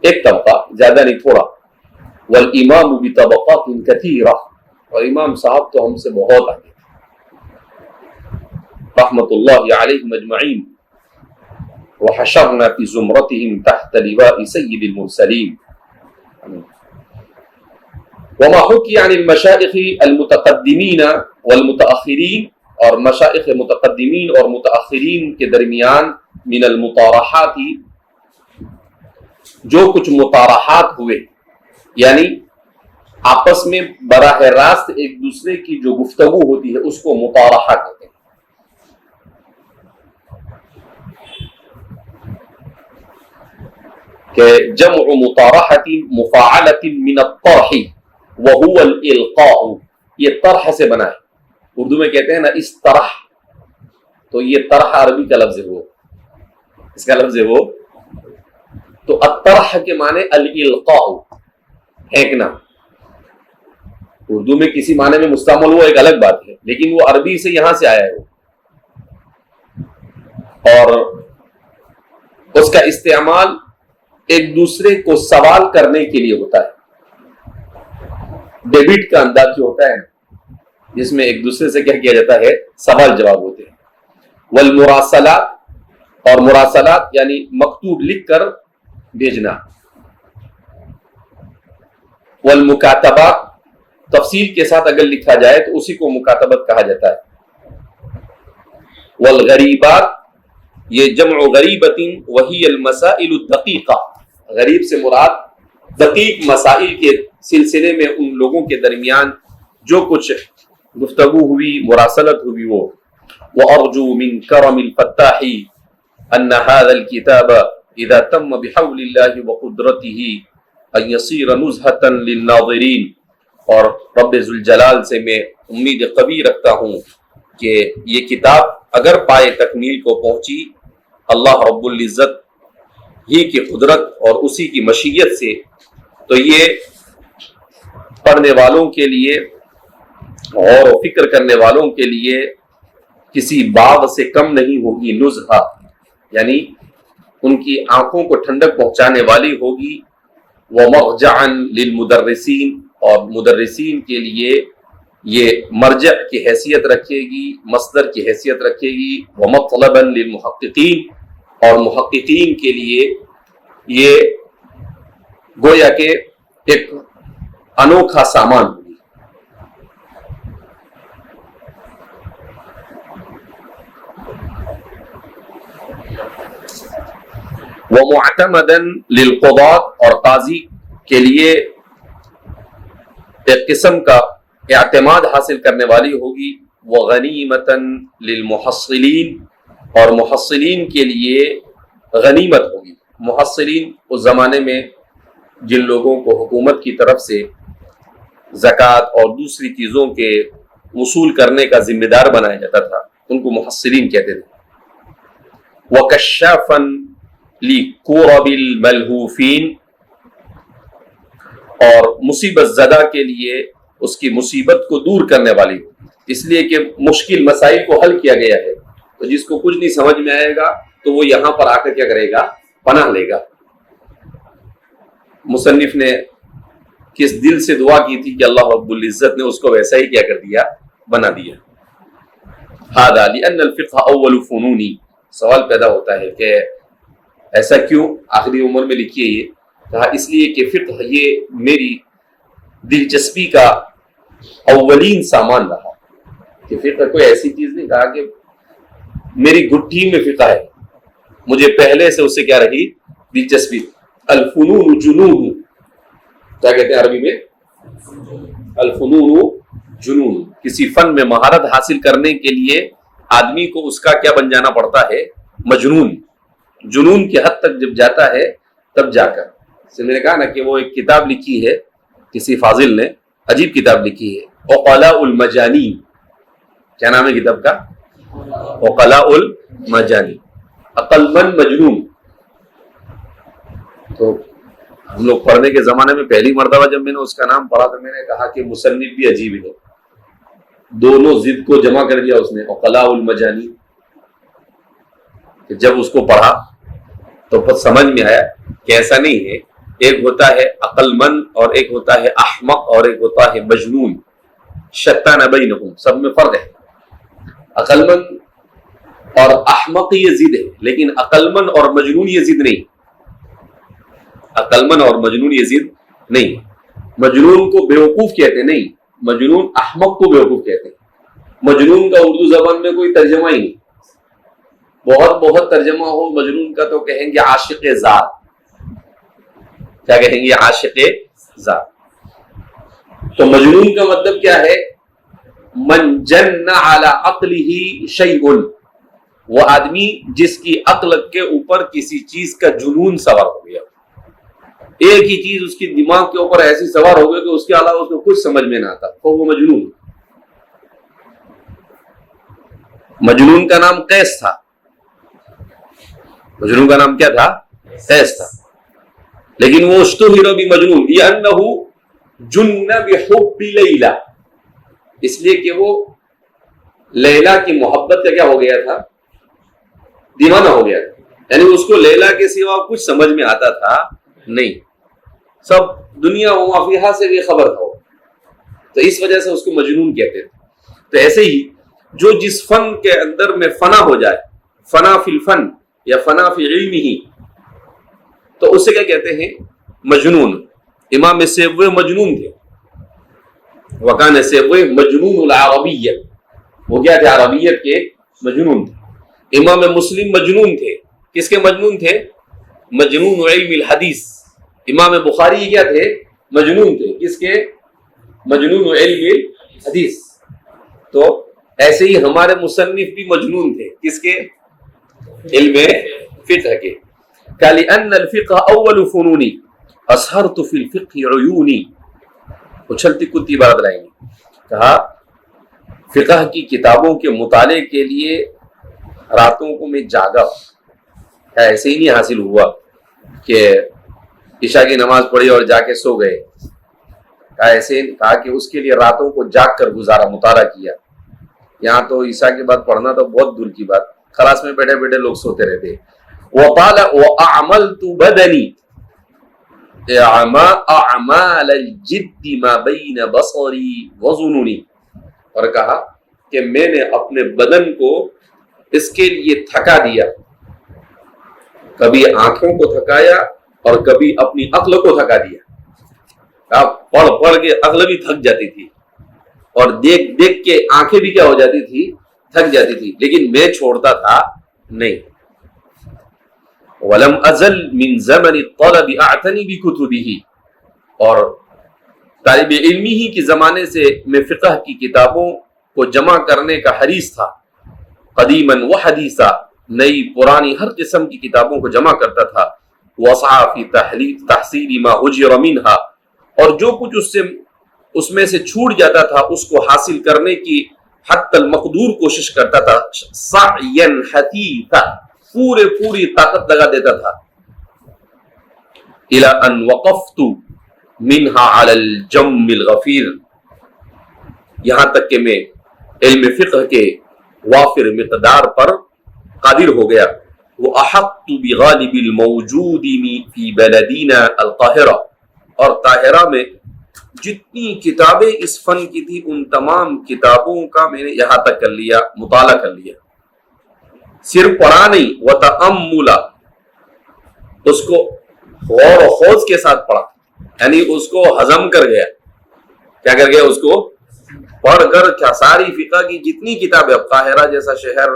ایک طبقہ، زیادہ نہیں تھوڑا، والامام بطبقات کثیرہ، اور امام صاحب تو ہم سے بہت آگے رحمت اللہ علیہم اجمعین، وحشرنا في زمرتهم تحت لواء سید المرسلین۔ وما حکی عن المشائخ المتقدمین والمتأخرین، اور مشائخ متقدمین اور متأخرین کے درمیان من المطارحات، جو کچھ مطارحات ہوئے، یعنی آپس میں براہ راست ایک دوسرے کی جو گفتگو ہوتی ہے اس کو مطارحہ کہتے ہیں۔ کہ جمع مطارحۃ مفاعلۃ من الطرح وهو الالقاء، یہ طرح سے بنا ہے، اردو میں کہتے ہیں نا اس طرح، تو یہ طرح عربی کا لفظ ہے، وہ اس کا لفظ ہے وہ، تو الطرح کے معنی الالقاء، پھینکنا، اردو میں کسی معنی میں مستعمل ہوا ایک الگ بات ہے، لیکن وہ عربی سے یہاں سے آیا ہے وہ، اور اس کا استعمال ایک دوسرے کو سوال کرنے کے لیے ہوتا ہے، ڈیبٹ کا انداز جو ہوتا ہے جس میں ایک دوسرے سے کیا کیا جاتا ہے، سوال جواب ہوتے ہیں۔ والمراسلات، اور مراسلات یعنی مکتوب لکھ کر بھیجنا، والمکاتبات تفصیل کے ساتھ اگر لکھا جائے تو اسی کو مکاتبت کہا جاتا ہے۔ والغریبات، یہ جمع غریبۃ وہی المسائل الدقیقہ، غریب سے مراد دقیق مسائل کے سلسلے میں ان لوگوں کے درمیان جو کچھ گفتگو ہوئی، مراسلت ہوئی، وہ وَأَرْجُو مِنْ كَرَمِ الْفَتَّاحِ أَنَّ هَذَا الْكِتَابَ إِذَا تَمَّ بِحَوْلِ اللَّهِ وَقُدْرَتِهِ أَنْ يَصِيرَ نُزْهَةً لِلنَّاظِرِينَ، اور رب ذوالجلال سے میں امید قوی رکھتا ہوں کہ یہ کتاب اگر پائے تکمیل کو پہنچی اللہ رب العزت ہی کی قدرت اور اسی کی مشیت سے، تو یہ پڑھنے والوں کے لیے غور و فکر کرنے والوں کے لیے کسی باغ سے کم نہیں ہوگی، نزہہ یعنی ان کی آنکھوں کو ٹھنڈک پہنچانے والی ہوگی، ومرجعا للمدرسین، اور مدرسین کے لیے یہ مرجع کی حیثیت رکھے گی، مصدر کی حیثیت رکھے گی، ومطلبا للمحققین، اور محققین کے لیے یہ گویا کہ ایک انوکھا سامان ہوگی۔ ومعتمدا للقضاة، اور قاضی کے لیے ایک قسم کا اعتماد حاصل کرنے والی ہوگی، وغنیمتا للمحصلین، اور محصلین کے لیے غنیمت ہوگی۔ محصلین اس زمانے میں جن لوگوں کو حکومت کی طرف سے زکوٰۃ اور دوسری چیزوں کے وصول کرنے کا ذمہ دار بنایا جاتا تھا ان کو محصلین کہتے تھے۔ وکشافا لکرب الملہوفین، اور مصیبت زدہ کے لیے اس کی مصیبت کو دور کرنے والی، اس لیے کہ مشکل مسائل کو حل کیا گیا ہے، تو جس کو کچھ نہیں سمجھ میں آئے گا تو وہ یہاں پر آ کر کیا کرے گا، پناہ لے گا۔ مصنف نے کس دل سے دعا کی تھی کہ اللہ رب العزت نے اس کو ویسا ہی کیا کر دیا، بنا دیا۔ هذا لأن الفقه اول فنون، سوال پیدا ہوتا ہے کہ ایسا کیوں، آخری عمر میں لکھی ہے یہ کہا اس لیے کہ فقہ یہ میری دلچسپی کا اولین سامان رہا کہ فقہ کوئی ایسی چیز نہیں، کہا کہ میری گٹھی میں فقہ ہے، مجھے پہلے سے اس سے کیا رہی دلچسپی. الفنون جنون، کیا کہتے ہیں عربی میں؟ الفنون جنون. کسی فن میں مہارت حاصل کرنے کے لیے آدمی کو اس کا کیا بن جانا پڑتا ہے؟ مجنون. جنون کی حد تک جب جاتا ہے تب جا کر، سے میں نے کہا نا کہ وہ ایک کتاب لکھی ہے کسی فاضل نے، عجیب کتاب لکھی ہے، عقلاء المجانین. کیا نام ہے کتاب کا؟ عقلاء المجانین، عقل مند مجنون. تو ہم لوگ پڑھنے کے زمانے میں پہلی مرتبہ جب میں نے اس کا نام پڑھا تو میں نے کہا کہ مصنف بھی عجیب ہے، دونوں ضد کو جمع کر دیا اس نے، عقلاء المجانین. جب اس کو پڑھا تو پھر سمجھ میں آیا کہ ایسا نہیں ہے، ایک ہوتا ہے عقل مند اور ایک ہوتا ہے احمق اور ایک ہوتا ہے مجنون. شتان بینہم، سب میں فرق ہے. عقل مند اور احمق یہ ضد ہے، لیکن عقل مند اور مجنون یہ ضد نہیں. عقل مند اور مجنون یہ ضد نہیں. مجنون کو بیوقوف کہتے نہیں، مجنون احمق کو بیوقوف کہتے ہیں. مجنون کا اردو زبان میں کوئی ترجمہ ہی نہیں. بہت ترجمہ ہو مجنون کا تو کہیں گے عاشق ذات. کیا کہیں گے؟ عاشق ذات. تو مجنون کا مطلب کیا ہے؟ من جن علی عقلہ شیء، وہ آدمی جس کی عقل کے اوپر کسی چیز کا جنون سوار ہو گیا. ایک ہی چیز اس کی دماغ کے اوپر ایسی سوار ہو گئی کہ اس کے علاوہ اس کو کچھ سمجھ میں نہ آتا، تو وہ مجنون. مجنون کا نام قیس تھا. مجنون کا نام کیا تھا؟ قیس تھا. لیکن وہ اشتہر بمجنون لأنہ جن بحب لیلا، اس لیے کہ وہ لیلا کی محبت کا کیا ہو گیا تھا؟ دیوانہ ہو گیا. یعنی اس کو لیلا کے سوا کچھ سمجھ میں آتا تھا نہیں، سب دنیا و ما فیہا سے بھی خبر تھا، تو اس وجہ سے اس کو مجنون کہتے تھے. تو ایسے ہی جو جس فن کے اندر میں فنا ہو جائے، فنا فی الفن یا فنا فی علم ہی، تو اسے کیا کہتے ہیں؟ مجنون. امام سیبوی مجنون تھے. وکان سیبوی مجنون العربیہ، وہ کیا تھے؟ عربیت کے مجنون تھے. امام مسلم مجنون تھے. کس کے مجنون تھے؟ مجنون علم الحدیث. امام بخاری کیا تھے؟ مجنون تھے. کس کے؟ مجنون علم الحدیث. تو ایسے ہی ہمارے مصنف بھی مجنون تھے. کس کے؟ علم فقہ کے. لأن الفقہ اول فنونی اسہرت فی الفقہ عیونی. اچھلتی کتی بات لائیں گے. کہا فقہ کی کتابوں کے مطالعے کے لیے راتوں کو میں جاگا. ایسے ہی نہیں حاصل ہوا کہ عشاء کی نماز پڑھی اور جا کے سو گئے. ایسے کہا کہ اس کے لیے راتوں کو جاگ کر گزارا، مطالعہ کیا. یہاں تو عشاء کے بعد پڑھنا تو بہت دور کی بات، کلاس میں بیٹھے بیٹھے لوگ سوتے رہتے. وقال وأعملت بدني اعمال الجد ما بين بصري وظنوني، اور کہا کہ میں نے اپنے بدن کو اس کے لیے تھکا دیا، کبھی آنکھوں کو تھکایا اور کبھی اپنی عقل کو تھکا دیا. پڑھ پڑھ کے عقل بھی تھک جاتی تھی اور دیکھ دیکھ کے آنکھیں بھی کیا ہو جاتی تھی؟ تھک جاتی تھی، لیکن میں چھوڑتا تھا نہیں. وَلَمْ أَزَلْ مِنْ زَمَنِ الطَّلَبِ أَعْتَنِي بِكُتُبِهِ، اور طالب علمی ہی کے زمانے سے میں فقہ کی کتابوں کو جمع کرنے کا حریص تھا. قدیماً وحدیثا، نئی پرانی ہر قسم کی کتابوں کو جمع کرتا تھا. وَسَعَى فِي تَحْصِيلِ مَا هُجِرَ مِنْهَا، اور جو کچھ اس میں سے چھوٹ جاتا تھا اس کو حاصل کرنے کی حتی المقدور کوشش کرتا تھا. سعیاً حثیثا، پوری طاقت لگا دیتا تھا. الی ان وقفت منہا علی الجم الغفیر، یہاں تک کہ میں علم فقہ کے وافر مقدار پر قادر ہو گیا. واحطت بغالب الموجود فی بلدینا القاہرہ، اور قاہرہ میں جتنی کتابیں اس فن کی تھی ان تمام کتابوں کا میں نے یہاں تک کر لیا، مطالعہ کر لیا. صرف پڑھا نہیں، وتأملا، اس کو غور و خوض کے ساتھ پڑھا، یعنی اس کو ہضم کر گیا. کیا کر گیا؟ اس کو پڑھ کر کیا ساری فقہ کی جتنی کتابیں، اب قاہرہ جیسا شہر،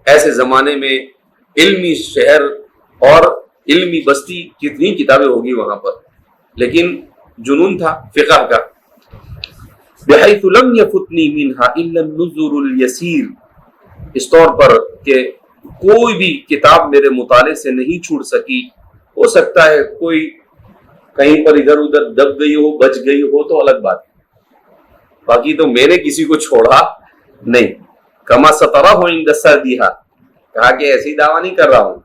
ایسے زمانے میں علمی شہر اور علمی بستی، کتنی کتابیں ہوگی وہاں پر، لیکن جنون تھا فقہ کا. بحیث لم یفتنی منہا الا النذر الیسیر، اس طور پر کہ کوئی بھی کتاب میرے مطالعے سے نہیں چھوٹ سکی. ہو سکتا ہے کوئی کہیں پر ادھر ادھر دب گئی ہو، بچ گئی ہو تو الگ بات ہے، باقی تو میں نے کسی کو چھوڑا نہیں. کما سترہ ہو عند سردیہا، کہا کہ ایسی دعویٰ نہیں کر رہا ہوں،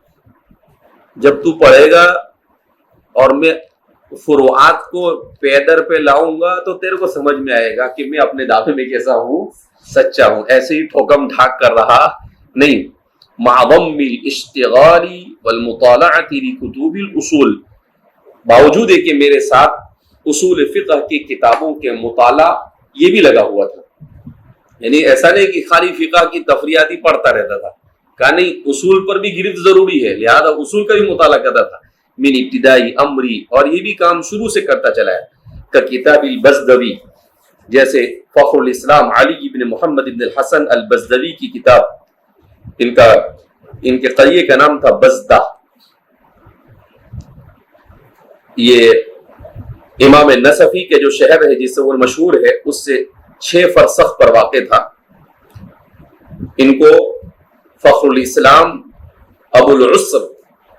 جب تو پڑھے گا اور میں فروعات کو پیدر پہ لاؤں گا تو تیرے کو سمجھ میں آئے گا کہ میں اپنے دعوے میں کیسا ہوں، سچا ہوں. ایسے ہی ٹھوکم ٹھاک کر رہا نہیں. مع ضم الاشتغال والمطالعة لکتب الاصول، باوجود ہے کہ میرے ساتھ اصول فقہ کی کتابوں کے مطالعہ یہ بھی لگا ہوا تھا. یعنی ایسا نہیں کہ خالی فقہ کی تفریحاتی پڑھتا رہتا تھا، کہا نہیں اصول پر بھی گرفت ضروری ہے، لہذا اصول کا بھی مطالعہ کرتا تھا. من ابتدائی امری، اور یہ بھی کام شروع سے کرتا چلا ہے. کا کتاب البزدوی، جیسے فخر الاسلام علی بن محمد بن الحسن البزدوی کی کتاب، ان کے قریے کا نام تھا بزدہ. یہ امام نصفی کے جو شہر ہے جس سے وہ مشہور ہے، اس سے 6 فرسخ پر واقع تھا. ان کو فخر الاسلام ابو العسر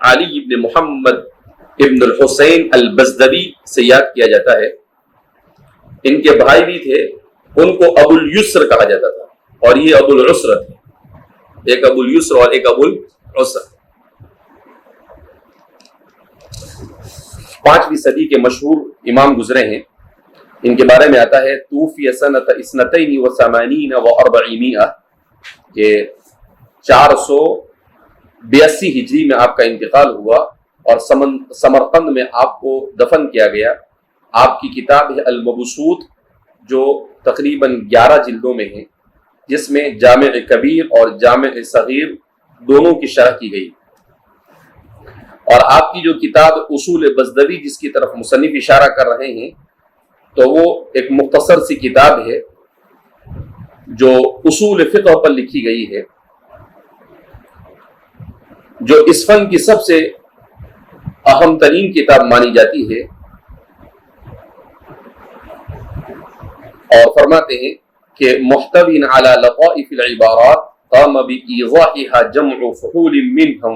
علی ابن محمد ابن الحسین البزدوی سے یاد کیا جاتا ہے. ان کے بھائی بھی تھے، ان کو ابو الیسر کہا جاتا تھا، اور یہ ابو العسر تھے، ایک ابو الیسر اور ایک ابو العسر. 5ویں صدی کے مشہور امام گزرے ہیں. ان کے بارے میں آتا ہے توفی سنۃ 82 و 400، کہ 482 ہجری میں آپ کا انتقال ہوا اور سمرقند میں آپ کو دفن کیا گیا. آپ کی کتاب ہے المبسوط، جو تقریباً 11 جلدوں میں ہے، جس میں جامع کبیر اور جامع صغیر دونوں کی شرح کی گئی. اور آپ کی جو کتاب اصول بزدوی جس کی طرف مصنف اشارہ کر رہے ہیں، تو وہ ایک مختصر سی کتاب ہے جو اصول فقہ پر لکھی گئی ہے، جو اس فن کی سب سے اہم ترین کتاب مانی جاتی ہے. اور فرماتے ہیں کہ محتوین علی لطائف العبارات قام بإيضاحها جمع فحول منهم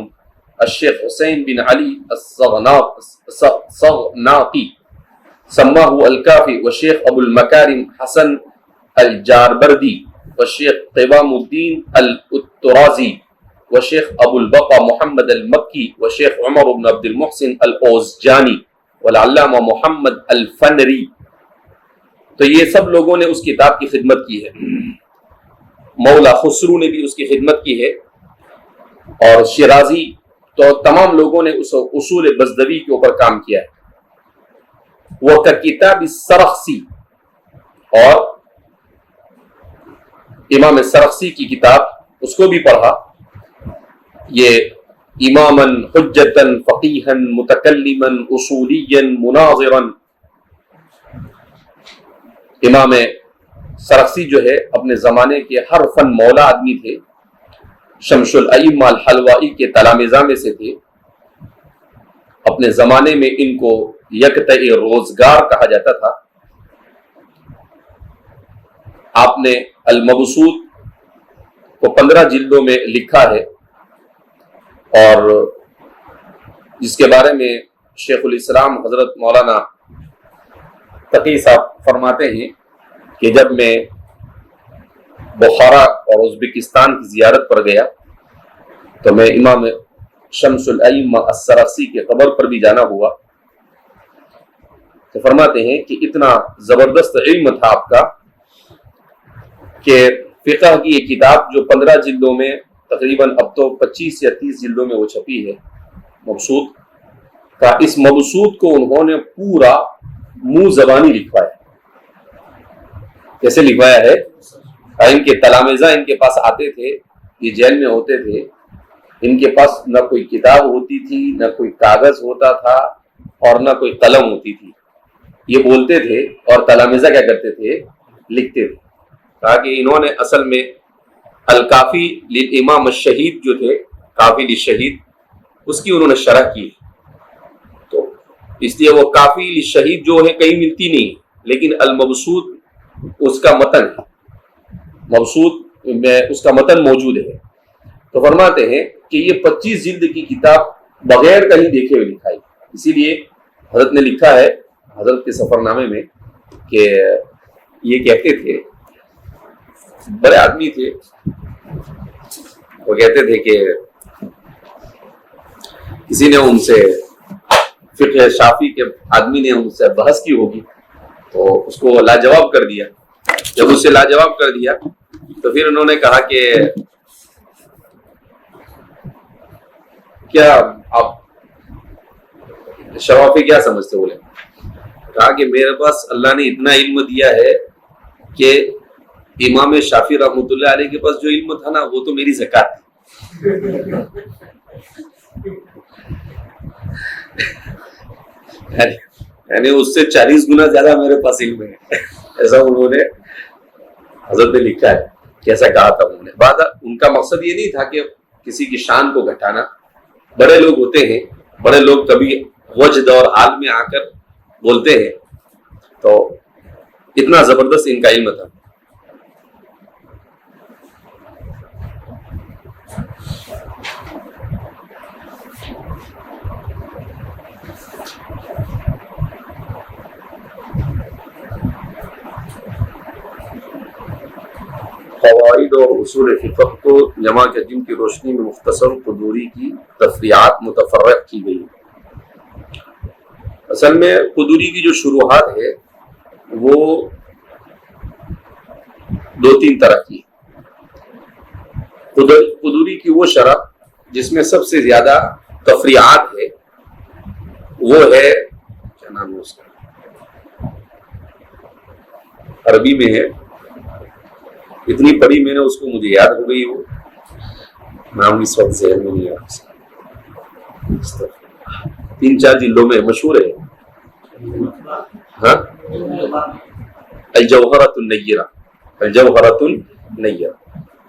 الشیخ حسین بن علی الصغناطی سماه الکافی، والشیخ ابو المکارم حسن الجاربردی، والشیخ قوام الدین الاترازی، والشیخ ابو البقا محمد المکی، والشیخ عمر بن عبد المحسن الاوزجانی، والعلامہ محمد الفنری. تو یہ سب لوگوں نے اس کتاب کی خدمت کی ہے. مولا خسرو نے بھی اس کی خدمت کی ہے، اور شیرازی، تو تمام لوگوں نے اس اصول بزدوی کے اوپر کام کیا ہے. وہ کا کتاب سرخسی، اور امام سرخسی کی کتاب اس کو بھی پڑھا. یہ اماما حجتا فقیہا متکلما اصولیا مناظرا. امام سرخسی جو ہے اپنے زمانے کے ہر فن مولا آدمی تھے. شمس الائمہ الحلوائی کے تلامذہ میں سے تھے. اپنے زمانے میں ان کو یکتع روزگار کہا جاتا تھا. آپ نے المبسوط کو 15 جلدوں میں لکھا ہے، اور جس کے بارے میں شیخ الاسلام حضرت مولانا تقی صاحب فرماتے ہیں کہ جب میں بخارا اور ازبکستان کی زیارت پر گیا تو میں امام شمس الائمہ السرخسی کے قبر پر بھی جانا ہوا. تو فرماتے ہیں کہ اتنا زبردست علم تھا آپ کا کہ فقہ کی یہ کتاب جو 15 جلدوں میں تقریباً اب تو 25 یا 30 جلدوں میں وہ چھپی ہے مبسوط کا، اس مبسوط کو انہوں نے پورا منہ زبانی لکھوایا. کیسے لکھوایا ہے؟ ان کے تلامذہ ان کے پاس آتے تھے، یہ جیل میں ہوتے تھے، ان کے پاس نہ کوئی کتاب ہوتی تھی، نہ کوئی کاغذ ہوتا تھا، اور نہ کوئی قلم ہوتی تھی، یہ بولتے تھے اور تلامذہ کیا کرتے تھے؟ لکھتے تھے۔ کہا کہ انہوں نے اصل میں الکافی للامام الشہید جو تھے، کافی للشہید، اس کی انہوں نے شرح کی، تو اس لیے وہ کافی للشہید جو ہے کہیں ملتی نہیں، لیکن المبسوط اس کا متن ہے، مبسوط میں اس کا متن موجود ہے۔ تو فرماتے ہیں کہ یہ 25 جلد کی کتاب بغیر کہیں دیکھے ہوئے لکھائی، اسی لیے حضرت نے لکھا ہے حضرت کے سفر نامے میں کہ یہ کہتے تھے، بڑے آدمی تھے، وہ کہتے تھے کہ کسی نے ان سے فقہ شافعی کے آدمی نے ان سے بحث کی ہوگی تو اس کو لاجواب کر دیا۔ جب اس سے لاجواب کر دیا تو پھر انہوں نے کہا کہ کیا آپ شوافی کیا سمجھتے؟ بولے، کہا کہ میرے پاس اللہ نے اتنا علم دیا ہے کہ امام شافعی رحمۃ اللہ علیہ کے پاس جو علم تھا نا وہ تو میری زکات تھی۔ یعنی اس سے 40 گنا زیادہ میرے پاس علم ہے، ایسا انہوں نے حضرت نے لکھا ہے کہ ایسا کہا تھا انہوں نے۔ بعد ان کا مقصد یہ نہیں تھا کہ کسی کی شان کو گھٹانا، بڑے لوگ ہوتے ہیں، بڑے لوگ کبھی وجد اور حال میں آ کر بولتے ہیں، تو اتنا زبردست ان کا علم تھا۔ قواعد اور اصول فقہ کو جمع کے جن کی روشنی میں مختصر قدوری کی تفریعات متفرق کی گئی۔ اصل میں قدوری کی جو شروحات ہے وہ 2-3 طرح کی۔ قدوری کی وہ شرح جس میں سب سے زیادہ تفریعات ہے وہ ہے، کیا نام ہے اس کا، عربی میں ہے، اتنی پڑھی میں نے اس کو، مجھے یاد ہو گئی، وہ نام اس وقت ذہن میں نہیں آ رہا، 3-4 جلدوں میں مشہور ہے، ہاں، الجوہرۃ النیرہ، الجوہرۃ النیرہ۔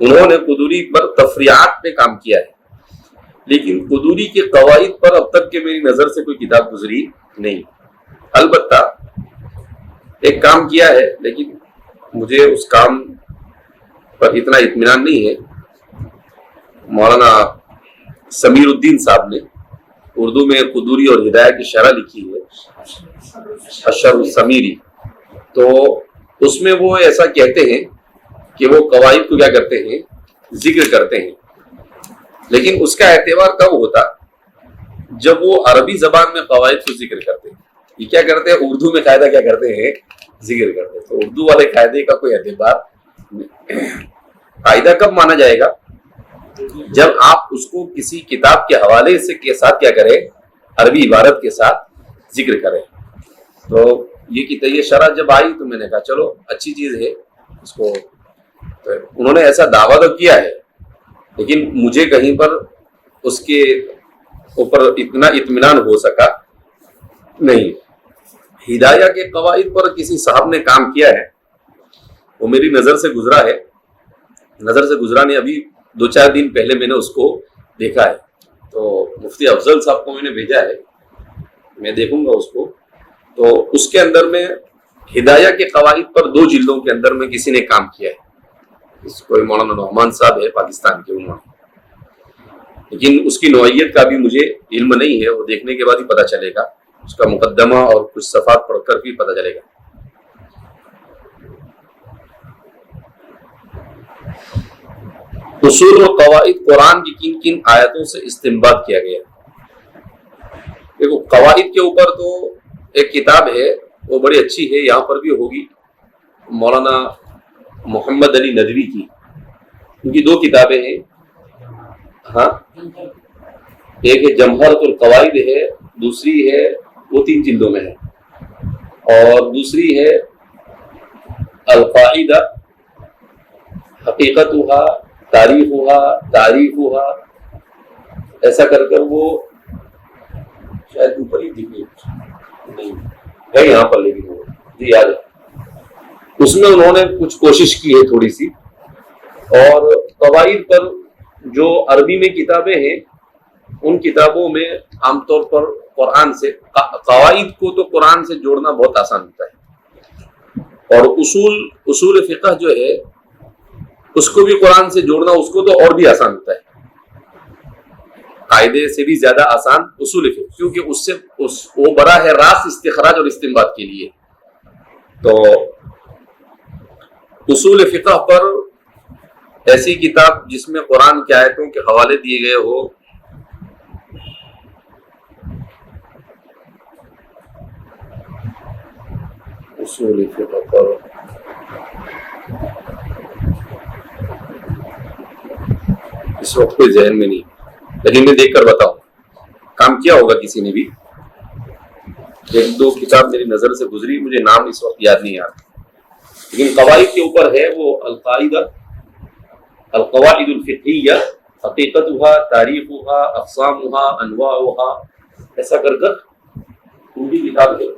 انہوں نے قدوری پر تفریعات پہ کام کیا ہے، لیکن قدوری کے قواعد پر اب تک کہ میری نظر سے کوئی کتاب گزری نہیں۔ البتہ ایک کام کیا ہے، لیکن مجھے اس کام پر اتنا اطمینان نہیں ہے۔ مولانا سمیر الدین صاحب نے اردو میں قدوری اور ہدایہ کی شرح لکھی ہے، اشر السمیری، تو اس میں وہ ایسا کہتے ہیں کہ وہ قواعد کو کیا کرتے ہیں؟ ذکر کرتے ہیں، لیکن اس کا اعتبار کب ہوتا؟ جب وہ عربی زبان میں قواعد کو ذکر کرتے ہیں۔ یہ کیا کرتے ہیں؟ اردو میں قاعدہ کیا کرتے ہیں؟ ذکر کرتے ہیں۔ تو اردو والے قاعدے کا کوئی اعتبار نہیں۔ قاعدہ کب مانا جائے گا؟ جب آپ اس کو کسی کتاب کے حوالے سے کے ساتھ کیا کریں؟ عربی عبارت کے ساتھ ذکر کریں۔ تو یہ شرح جب آئی تو میں نے کہا چلو اچھی چیز ہے، اس کو انہوں نے ایسا دعویٰ تو کیا ہے، لیکن مجھے کہیں پر اس کے اوپر اتنا اطمینان ہو سکا نہیں۔ ہدایہ کے قواعد پر کسی صاحب نے کام کیا ہے، وہ میری نظر سے گزرا ہے، نظر سے گزرا نہیں، ابھی 2-4 دن پہلے میں نے اس کو دیکھا ہے، تو مفتی افضل صاحب کو میں نے بھیجا ہے، میں دیکھوں گا اس کو۔ تو اس کے اندر میں ہدایہ کے قواعد پر 2 جلدوں کے اندر میں کسی نے کام کیا ہے، کوئی مولانا نعمان صاحب ہے پاکستان کے، انہوں نے، لیکن اس کی نوعیت کا بھی مجھے علم نہیں ہے، وہ دیکھنے کے بعد ہی پتہ چلے گا، اس کا مقدمہ اور کچھ صفحات پڑھ کر بھی پتہ چلے گا۔ اصول و قواعد قرآن کی کن کن آیتوں سے استنباط کیا گیا؟ دیکھو قواعد کے اوپر تو ایک کتاب ہے، وہ بڑی اچھی ہے، یہاں پر بھی ہوگی، مولانا محمد علی ندوی کی، ان کی 2 کتابیں ہیں، ہاں، ایک ہے جمہرۃ القواعد ہے، دوسری ہے وہ 3 جلدوں میں ہے، اور دوسری ہے القاعدہ حقیقتها تعریفها، ایسا کر کر وہ شاید اوپر ہی دکھ نہیں ہے یہاں پر، لیکن وہ جی یاد ہے. اس میں انہوں نے کچھ کوشش کی ہے تھوڑی سی. اور قواعد پر جو عربی میں کتابیں ہیں ان کتابوں میں عام طور پر قرآن سے قواعد کو تو قرآن سے جوڑنا بہت آسان ہوتا ہے، اور اصول فقہ جو ہے اس کو بھی قرآن سے جوڑنا اس کو تو اور بھی آسان ہوتا ہے، قاعدے سے بھی زیادہ آسان اصول فقہ، کیونکہ اس سے وہ براہ راست استخراج اور استنباط کے لیے. تو اصول فقہ پر ایسی کتاب جس میں قرآن کی آیتوں کے حوالے دیے گئے ہو، اصول فقہ پر اس وقت کوئی ذہن میں نہیں، لیکن میں دیکھ کر بتاؤں. کام کیا ہوگا کسی نے بھی، ایک دو کتاب میری نظر سے گزری، مجھے نام اس وقت یاد نہیں آ رہا، لیکن قواعد کے اوپر ہے وہ القواعد الفقہیہ، حقیقتها، تعریفها، اقسامها، انواعها، ایسا کر کر پوری کتاب ہے.